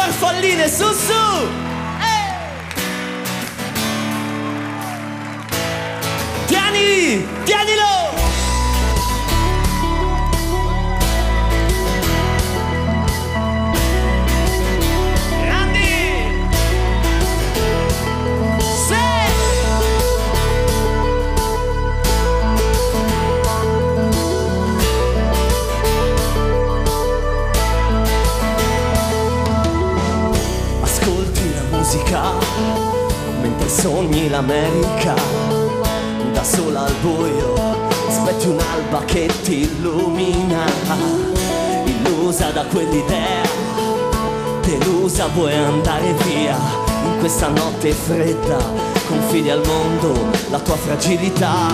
farfalline su su. Tieni, tienilo. Mentre sogni l'America, da sola al buio, aspetti un'alba che ti illumina. Illusa da quell'idea, delusa vuoi andare via. In questa notte fredda, confidi al mondo la tua fragilità.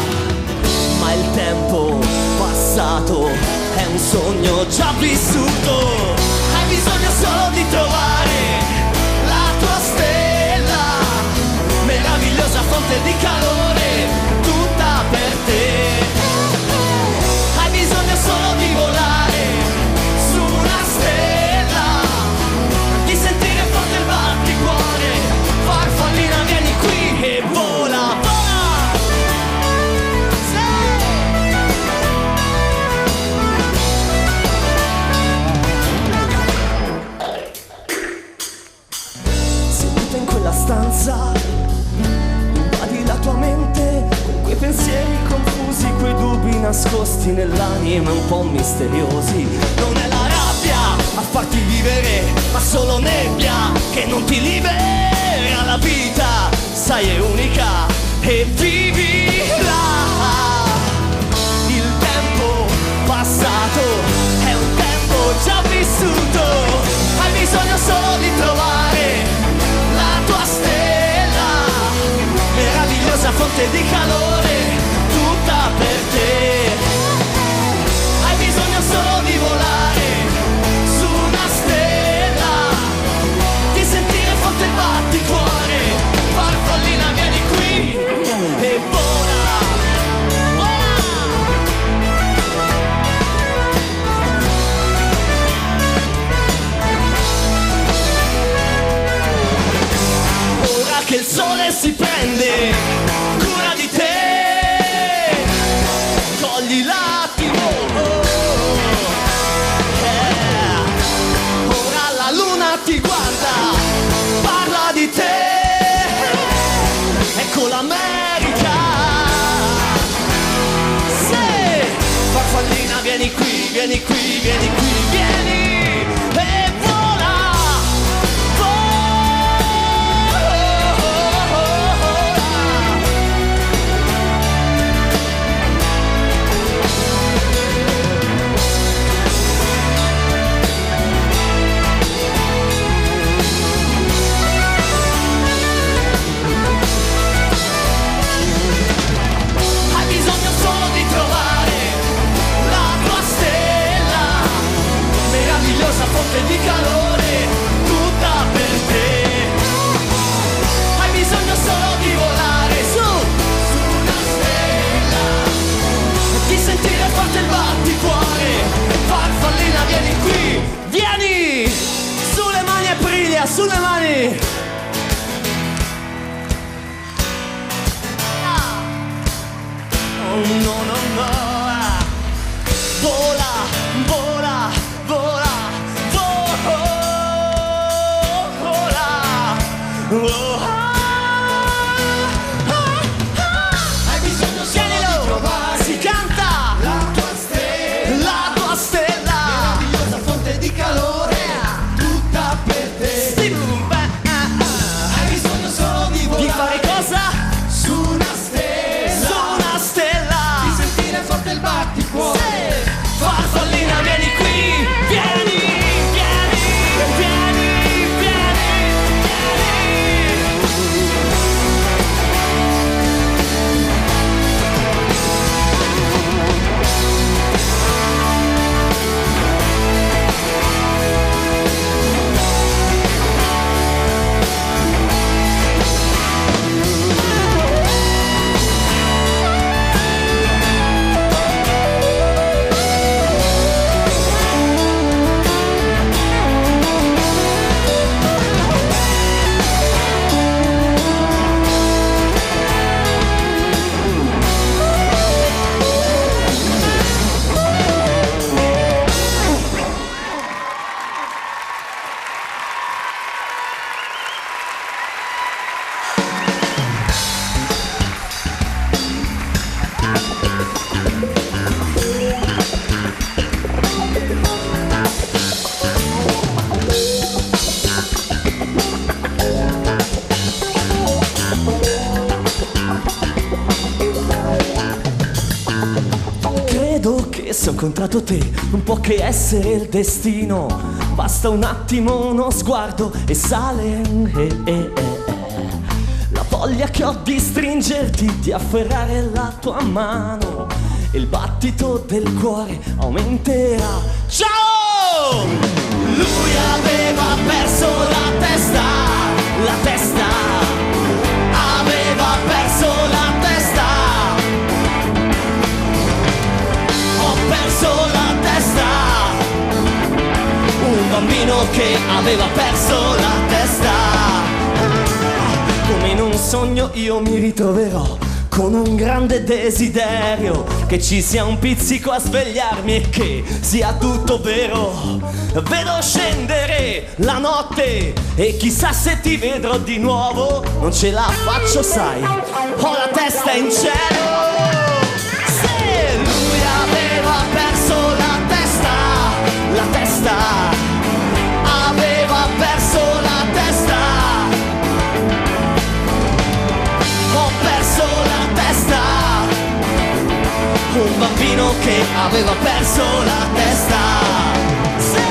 Ma il tempo passato è un sogno già vissuto. Hai bisogno solo di trovare la tua stella, meravigliosa fonte di calore, tutta per te. Hai bisogno solo di volare su una stella, di sentire forte il batticuore. Farfallina, vieni qui e vola, vola. Seduta in quella stanza, invadi la tua mente con quei pensieri confusi, quei dubbi nascosti nell'anima un po' misteriosi. Non è la rabbia a farti vivere, ma solo nebbia che non ti libera. La vita, sai, è unica e vivila. Il tempo passato è un tempo già vissuto. Hai bisogno solo di trovare la tua stella, meravigliosa fonte di calore, tutta per te. Hai bisogno solo di volare su una stella, di sentire forte il batticuore. Farfallina, vieni qui e vola, vola. Ora che il sole si prende cura di te, togli l'attimo, ora la luna ti guarda, parla di te. Ecco l'America, sì. Farfallina, vieni qui, vieni qui, vieni qui, vieni e vola, fonte di calore, tutta per te. Hai bisogno solo di volare su una stella, di sentire forte il batticuore. Farfallina, vieni qui, vieni, sulle mani Aprilia, sulle mani. Oh no no no, vola, vola, vola. Hai bisogno solo di trovare, si canta, la tua stella, meravigliosa fonte di calore, tutta per te. Hai bisogno solo di volare, di fare cosa? Su una stella, di sentire forte il batticuore. Sì. Farfallina, vieni qui, vieni, vieni, vieni, vieni, vieni. Credo che se ho incontrato te non può che essere il destino. Basta un attimo, uno sguardo e sale la voglia che ho di stringerti, di afferrare la tua mano. Il battito del cuore aumenterà. Ciao! Lui aveva perso la testa, la testa. Aveva perso la testa. Ho perso la testa. Un bambino che aveva perso la testa. Come in un sogno io mi ritroverò con un grande desiderio, che ci sia un pizzico a svegliarmi e che sia tutto vero. Vedo scendere la notte e chissà se ti vedrò di nuovo. Non ce la faccio, sai, ho la testa in cielo. Se lui aveva perso la testa, la testa. Aveva perso la testa. Ho perso la testa. Un bambino che aveva perso la testa. Sì.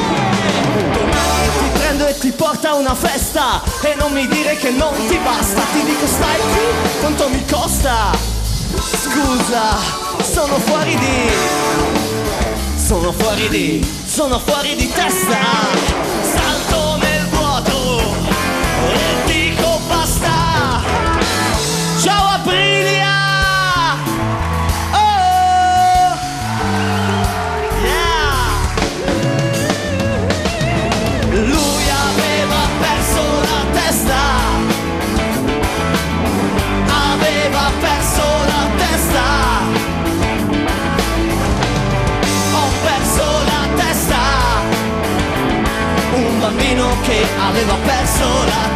Domani ti prendo e ti porto a una festa e non mi dire che non ti basta. Ti dico stai qui, quanto mi costa? Scusa, sono fuori di testa. Salto nel vuoto e dico basta. Ciao Aprilia! Oh! Yeah! Lui aveva perso la testa. Aveva perso la testa. Ho perso la testa. Un bambino che aveva perso la testa.